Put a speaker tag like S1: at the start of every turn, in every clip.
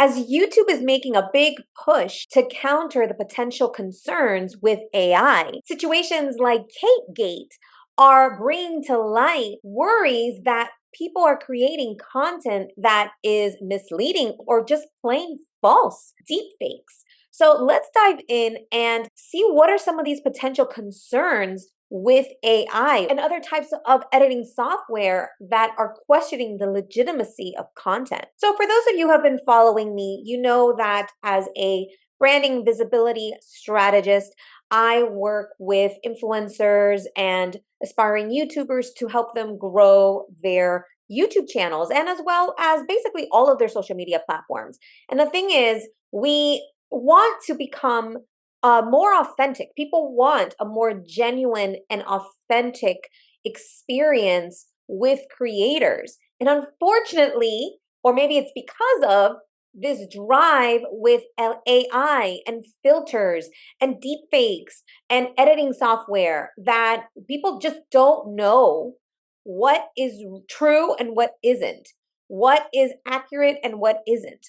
S1: As YouTube is making a big push to counter the potential concerns with AI, situations like KateGate are bringing to light worries that people are creating content that is misleading or just plain false, deepfakes. So let's dive in and see what are some of these potential concerns with AI and other types of editing software that are questioning the legitimacy of content. So, for those of you who have been following me, you know that as a branding visibility strategist, I work with influencers and aspiring YouTubers to help them grow their YouTube channels and as well as basically all of their social media platforms. And the thing is, we want to become more authentic. People want a more genuine and authentic experience with creators. And unfortunately, or maybe it's because of this drive with AI and filters and deep fakes and editing software that people just don't know what is true and what isn't, what is accurate and what isn't.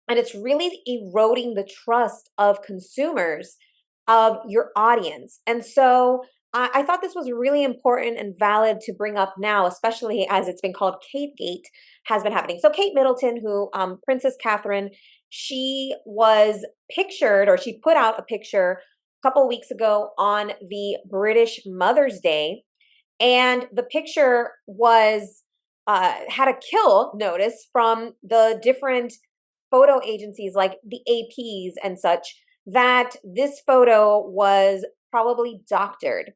S1: And it's really eroding the trust of consumers, of your audience. And so I thought this was really important and valid to bring up now, especially as it's been called KateGate has been happening. So Kate Middleton, who Princess Catherine, she was pictured, or she put out a picture a couple of weeks ago on the British Mother's Day, and the picture was had a kill notice from the different photo agencies like the APs and such, that this photo was probably doctored,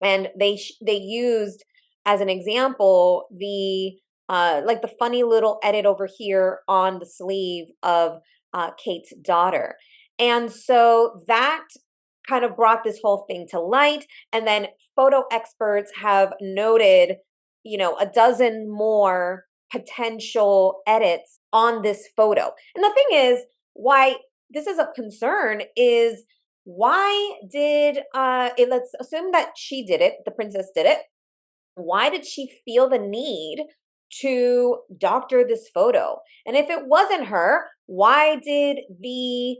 S1: and they used as an example the like the funny little edit over here on the sleeve of Kate's daughter. And so that kind of brought this whole thing to light. And then photo experts have noted, a dozen more potential edits on this photo. And the thing is, why this is a concern is, why did let's assume that she did it, the princess did it. Why did she feel the need to doctor this photo? And if it wasn't her, why did the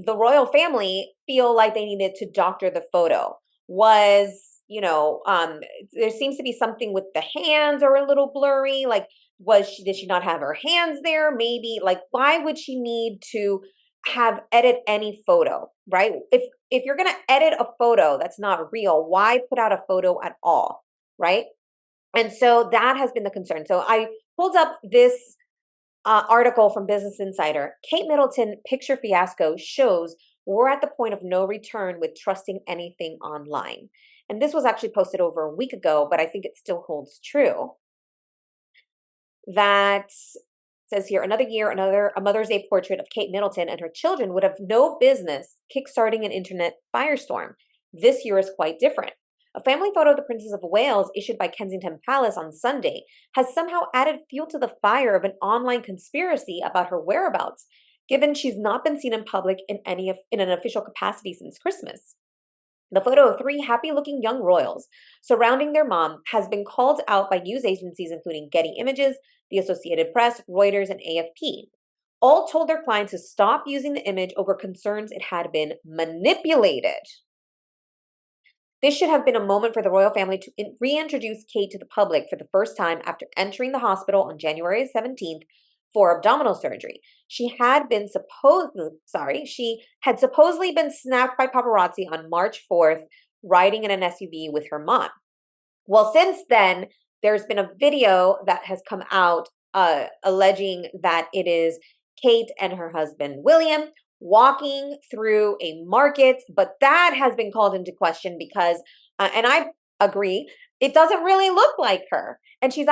S1: royal family feel like they needed to doctor the photo? Was, there seems to be something with the hands are a little blurry. Like, did she not have her hands there? Maybe, like, why would she need to have edit any photo, right? If you're going to edit a photo that's not real, why put out a photo at all, right? And so that has been the concern. So I pulled up this article from Business Insider. Kate Middleton picture fiasco shows we're at the point of no return with trusting anything online. And this was actually posted over a week ago, but I think it still holds true. That says here, another year, a Mother's Day portrait of Kate Middleton and her children would have no business kickstarting an internet firestorm. This year is quite different. A family photo of the Princess of Wales, issued by Kensington Palace on Sunday, has somehow added fuel to the fire of an online conspiracy about her whereabouts, given she's not been seen in public in an official capacity since Christmas. The photo of three happy-looking young royals surrounding their mom has been called out by news agencies including Getty Images, the Associated Press, Reuters, and AFP. All told their clients to stop using the image over concerns it had been manipulated. This should have been a moment for the royal family to reintroduce Kate to the public for the first time after entering the hospital on January 17th for abdominal surgery. She had supposedly been snapped by paparazzi on March 4th, riding in an SUV with her mom. Well, since then, there's been a video that has come out alleging that it is Kate and her husband, William, walking through a market, but that has been called into question because, and I agree, it doesn't really look like her. And she's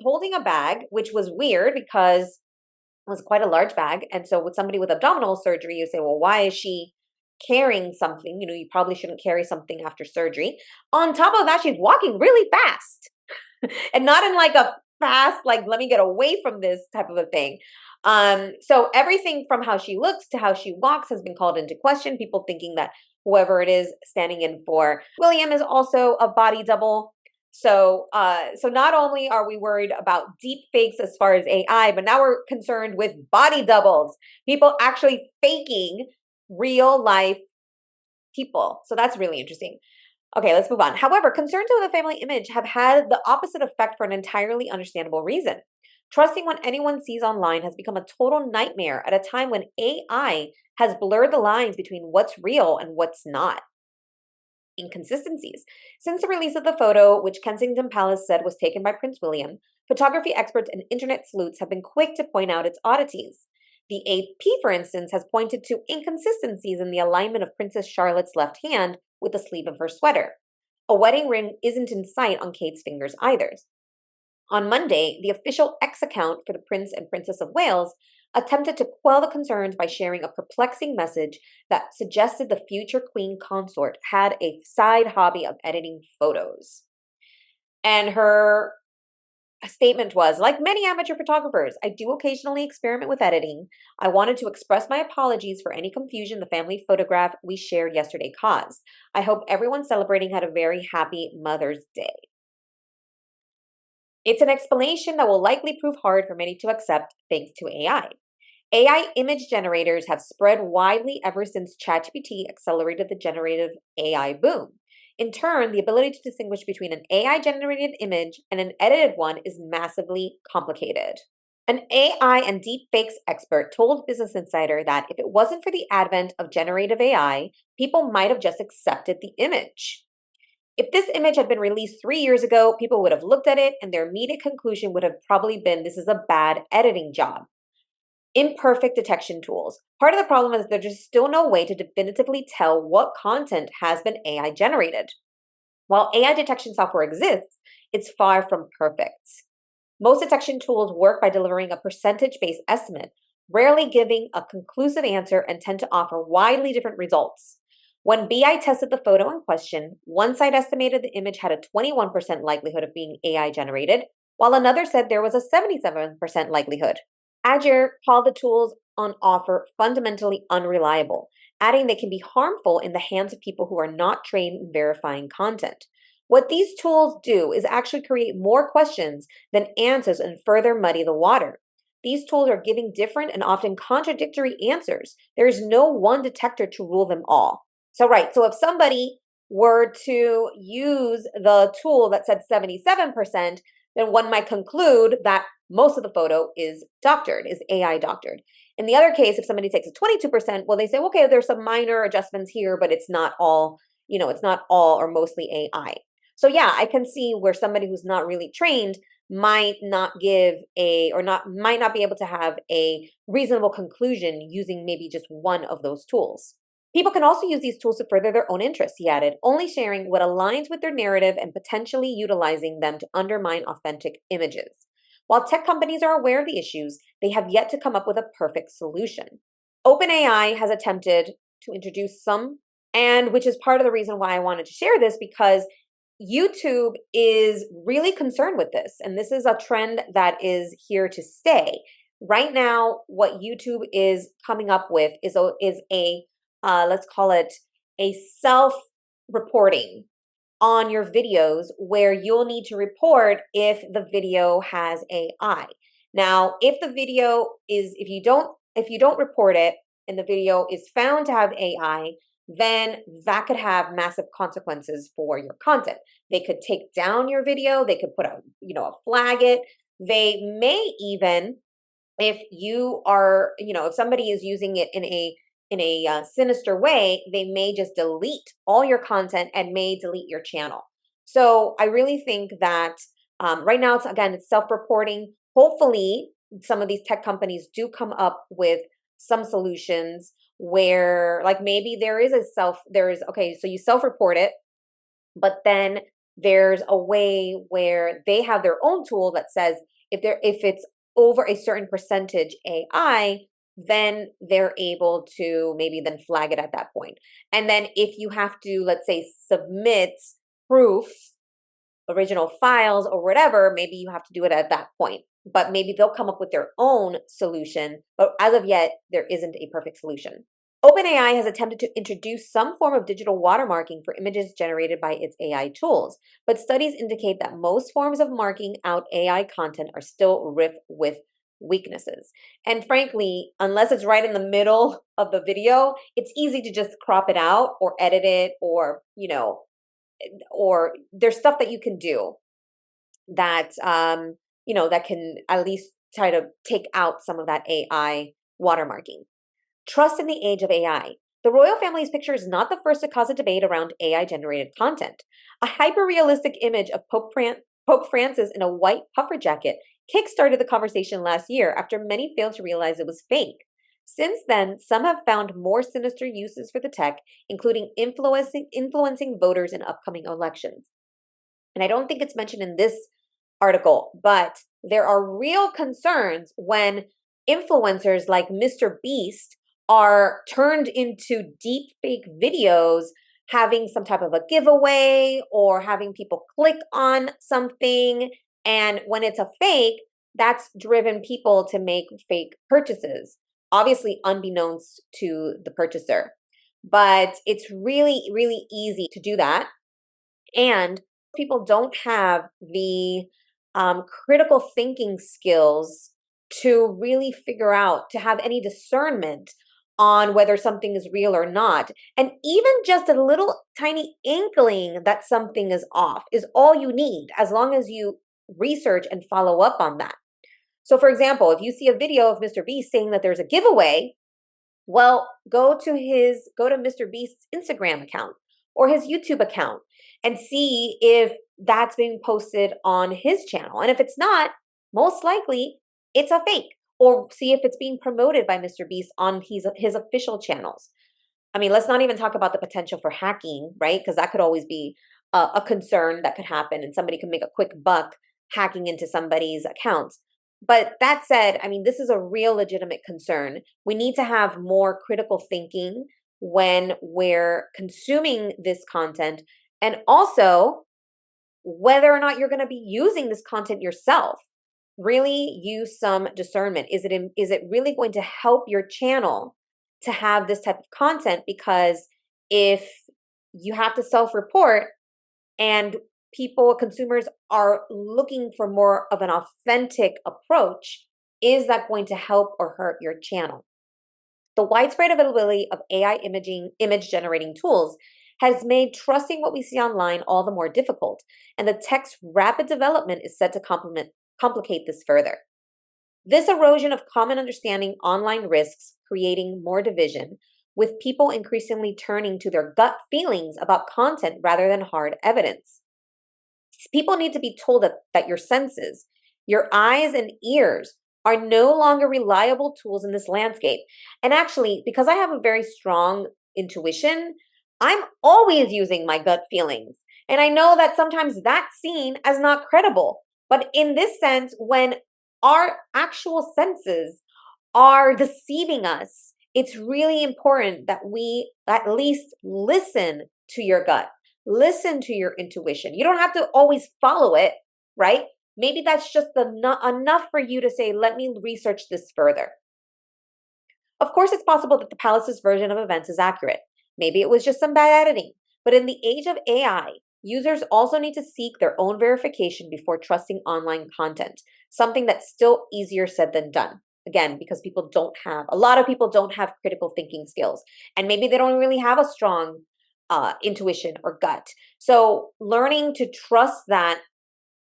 S1: holding a bag, which was weird because it was quite a large bag. And so with somebody with abdominal surgery, you say, well, why is she carrying something? You probably shouldn't carry something after surgery. On top of that, she's walking really fast and not in like a fast, like, let me get away from this type of a thing. So everything from how she looks to how she walks has been called into question. People thinking that whoever it is standing in for William is also a body double. So not only are we worried about deep fakes as far as AI, but now we're concerned with body doubles, people actually faking real life people. So that's really interesting. Okay, let's move on. However, concerns over the family image have had the opposite effect for an entirely understandable reason. Trusting what anyone sees online has become a total nightmare at a time when AI has blurred the lines between what's real and what's not. Inconsistencies. Since the release of the photo, which Kensington Palace said was taken by Prince William, photography experts and internet sleuths have been quick to point out its oddities. The AP, for instance, has pointed to inconsistencies in the alignment of Princess Charlotte's left hand with the sleeve of her sweater. A wedding ring isn't in sight on Kate's fingers either. On Monday, the official X account for the Prince and Princess of Wales attempted to quell the concerns by sharing a perplexing message that suggested the future Queen consort had a side hobby of editing photos. And her statement was, like many amateur photographers, I do occasionally experiment with editing. I wanted to express my apologies for any confusion the family photograph we shared yesterday caused. I hope everyone celebrating had a very happy Mother's Day. It's an explanation that will likely prove hard for many to accept thanks to AI. AI image generators have spread widely ever since ChatGPT accelerated the generative AI boom. In turn, the ability to distinguish between an AI generated image and an edited one is massively complicated. An AI and deepfakes expert told Business Insider that if it wasn't for the advent of generative AI, people might have just accepted the image. If this image had been released 3 years ago, people would have looked at it and their immediate conclusion would have probably been this is a bad editing job. Imperfect detection tools. Part of the problem is there's just still no way to definitively tell what content has been AI generated. While AI detection software exists, it's far from perfect. Most detection tools work by delivering a percentage-based estimate, rarely giving a conclusive answer, and tend to offer widely different results. When BI tested the photo in question, one site estimated the image had a 21% likelihood of being AI generated, while another said there was a 77% likelihood. Azure called the tools on offer fundamentally unreliable, adding they can be harmful in the hands of people who are not trained in verifying content. What these tools do is actually create more questions than answers and further muddy the water. These tools are giving different and often contradictory answers. There is no one detector to rule them all. So if somebody were to use the tool that said 77%, then one might conclude that most of the photo is doctored, is AI doctored. In the other case, if somebody takes a 22%, well, they say, okay, there's some minor adjustments here, but it's not all, it's not all or mostly AI. So yeah, I can see where somebody who's not really trained might not might not be able to have a reasonable conclusion using maybe just one of those tools. People can also use these tools to further their own interests, he added, only sharing what aligns with their narrative and potentially utilizing them to undermine authentic images. While tech companies are aware of the issues, they have yet to come up with a perfect solution. OpenAI has attempted to introduce some, and which is part of the reason why I wanted to share this, because YouTube is really concerned with this, and this is a trend that is here to stay. Right now, what YouTube is coming up with is a let's call it a self-reporting on your videos where you'll need to report if the video has AI. Now, if you don't report it and the video is found to have AI, then that could have massive consequences for your content. They could take down your video, they could put a flag it. They may even, if you are, if somebody is using it in a sinister way, they may just delete all your content and may delete your channel. So I really think that right now it's self-reporting. Hopefully, some of these tech companies do come up with some solutions where, like, maybe so you self-report it, but then there's a way where they have their own tool that says if it's over a certain percentage AI, then they're able to maybe then flag it at that point. And then if you have to, let's say, submit proof, original files or whatever, maybe you have to do it at that point. But maybe they'll come up with their own solution. But as of yet, there isn't a perfect solution. OpenAI has attempted to introduce some form of digital watermarking for images generated by its AI tools, but studies indicate that most forms of marking out AI content are still rife with weaknesses. And frankly, unless it's right in the middle of the video, it's easy to just crop it out or edit it, or there's stuff that you can do that that can at least try to take out some of that AI watermarking. Trust in the age of AI. The royal family's picture is not the first to cause a debate around AI generated content. A hyper realistic image of Pope Francis in a white puffer jacket kickstarted the conversation last year after many failed to realize it was fake. Since then, some have found more sinister uses for the tech, including influencing voters in upcoming elections. And I don't think it's mentioned in this article, but there are real concerns when influencers like Mr. Beast are turned into deep fake videos having some type of a giveaway or having people click on something. And when it's a fake, that's driven people to make fake purchases, obviously unbeknownst to the purchaser. But it's really, really easy to do that. And people don't have the critical thinking skills to really figure out, to have any discernment on whether something is real or not. And even just a little tiny inkling that something is off is all you need, as long as you research and follow up on that. So, for example, if you see a video of Mr. Beast saying that there's a giveaway, well, go to Mr. Beast's Instagram account or his YouTube account and see if that's being posted on his channel. And if it's not, most likely it's a fake. Or see if it's being promoted by Mr. Beast on his official channels. I mean, let's not even talk about the potential for hacking, right? Because that could always be a concern that could happen, and somebody could make a quick buck hacking into somebody's accounts. But that said, I mean, this is a real legitimate concern. We need to have more critical thinking when we're consuming this content, and also whether or not you're going to be using this content yourself. Really use some discernment. Is it really going to help your channel to have this type of content? Because if you have to self-report and consumers are looking for more of an authentic approach, is that going to help or hurt your channel? The widespread availability of AI image generating tools has made trusting what we see online all the more difficult, and the tech's rapid development is set to complicate this further. This erosion of common understanding online risks creating more division, with people increasingly turning to their gut feelings about content rather than hard evidence. People need to be told that your senses, your eyes and ears, are no longer reliable tools in this landscape. And actually, because I have a very strong intuition, I'm always using my gut feelings. And I know that sometimes that's seen as not credible. But in this sense, when our actual senses are deceiving us, it's really important that we at least listen to your gut, listen to your intuition. You don't have to always follow it, right? Maybe that's just enough for you to say, let me research this further. Of course, it's possible that the palace's version of events is accurate. Maybe it was just some bad editing. But in the age of AI, users also need to seek their own verification before trusting online content, something that's still easier said than done. Again, because a lot of people don't have critical thinking skills, and maybe they don't really have a strong intuition or gut. So learning to trust that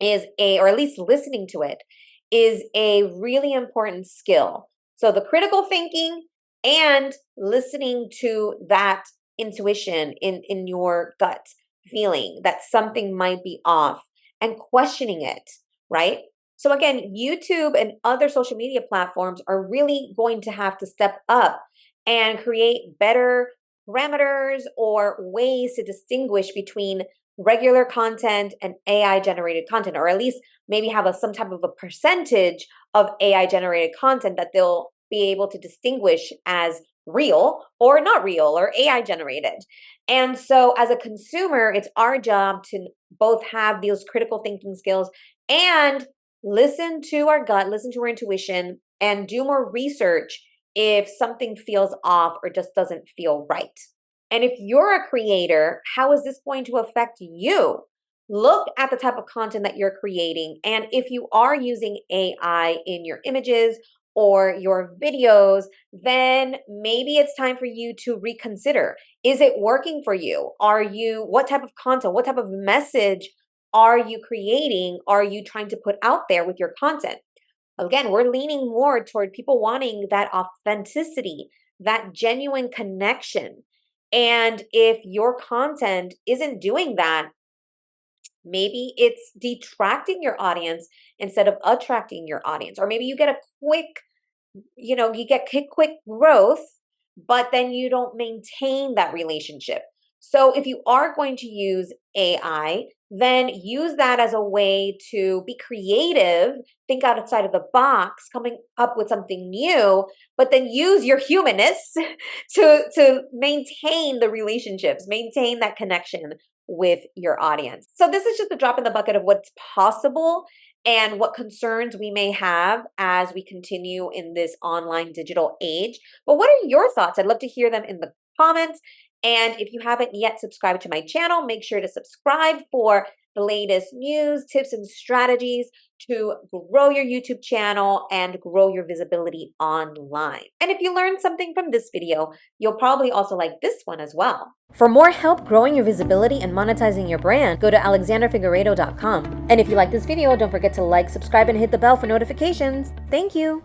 S1: or at least listening to it, is a really important skill. So the critical thinking and listening to that intuition in your gut feeling that something might be off and questioning it, right? So again, YouTube and other social media platforms are really going to have to step up and create better parameters or ways to distinguish between regular content and AI generated content, or at least maybe have some type of a percentage of AI generated content that they'll be able to distinguish as real or not real or AI generated. And so as a consumer, it's our job to both have those critical thinking skills and listen to our gut, listen to our intuition, and do more research if something feels off or just doesn't feel right. And if you're a creator, how is this going to affect you? Look at the type of content that you're creating. And if you are using AI in your images or your videos, then maybe it's time for you to reconsider. Is it working for you? What type of content, what type of message are you creating? Are you trying to put out there with your content? Again, we're leaning more toward people wanting that authenticity, that genuine connection. And if your content isn't doing that, maybe it's detracting your audience instead of attracting your audience. Or maybe you get a you get quick growth, but then you don't maintain that relationship. So if you are going to use AI, then use that as a way to be creative, think outside of the box, coming up with something new, but then use your humanness to maintain the relationships, maintain that connection with your audience. So this is just a drop in the bucket of what's possible and what concerns we may have as we continue in this online digital age. But what are your thoughts? I'd love to hear them in the comments. And if you haven't yet subscribed to my channel, make sure to subscribe for the latest news, tips, and strategies to grow your YouTube channel and grow your visibility online. And if you learned something from this video, you'll probably also like this one as well. For more help growing your visibility and monetizing your brand, go to alexanderfigueredo.com. And if you like this video, don't forget to like, subscribe, and hit the bell for notifications. Thank you.